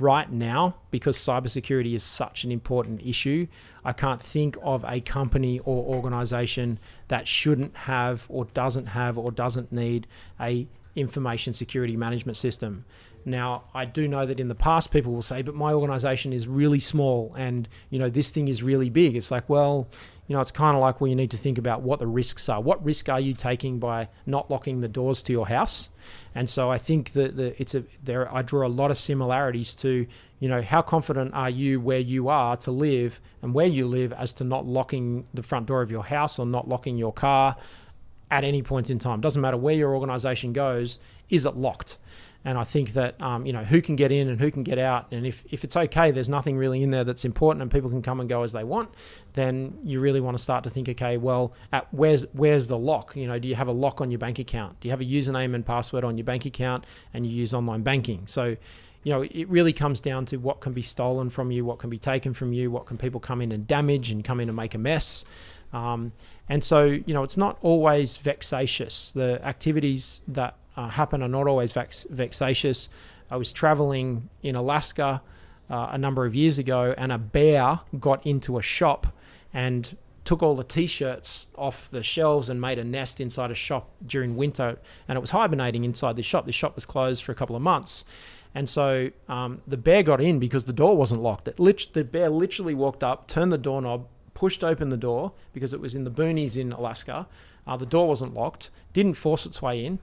right now, because cybersecurity is such an important issue, I can't think of a company or organization that shouldn't have or doesn't need a information security management system. Now, I do know that in the past people will say, but my organization is really small and, this thing is really big. It's like, well, it's kind of like, well, you need to think about what the risks are. What risk are you taking by not locking the doors to your house? And so I think that I draw a lot of similarities to, how confident are you where you are to live and where you live as to not locking the front door of your house or not locking your car at any point in time. Doesn't matter where your organization goes, is it locked? And I think that, who can get in and who can get out. And if it's okay, there's nothing really in there that's important and people can come and go as they want, then you really want to start to think, okay, well, where's the lock? Do you have a lock on your bank account? Do you have a username and password on your bank account and you use online banking? So, it really comes down to what can be stolen from you, what can be taken from you, what can people come in and damage and come in and make a mess. And so, it's not always vexatious. The activities that happen are not always vexatious. I was traveling in Alaska a number of years ago, and a bear got into a shop and took all the t-shirts off the shelves and made a nest inside a shop during winter, and it was hibernating inside the shop. The shop was closed for a couple of months. And so the bear got in because the door wasn't locked. The bear literally walked up, turned the doorknob, pushed open the door because it was in the boonies in Alaska. The door wasn't locked, didn't force its way in,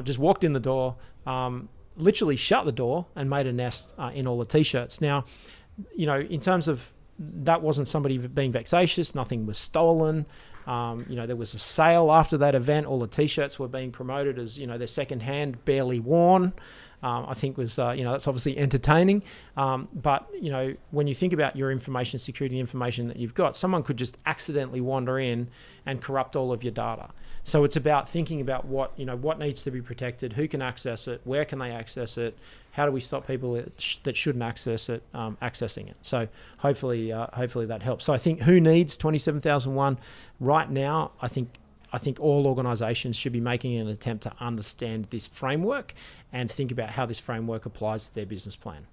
just walked in the door, literally shut the door and made a nest in all the t-shirts. Now, in terms of that wasn't somebody being vexatious, nothing was stolen. There was a sale after that event. All the t-shirts were being promoted as, they're secondhand, barely worn. I think was, that's obviously entertaining. But, when you think about your information security information that you've got, someone could just accidentally wander in and corrupt all of your data. So it's about thinking about what needs to be protected, who can access it, where can they access it, how do we stop people that shouldn't access it, accessing it. So hopefully that helps. So I think who needs 27001 right now? I think all organizations should be making an attempt to understand this framework and think about how this framework applies to their business plan.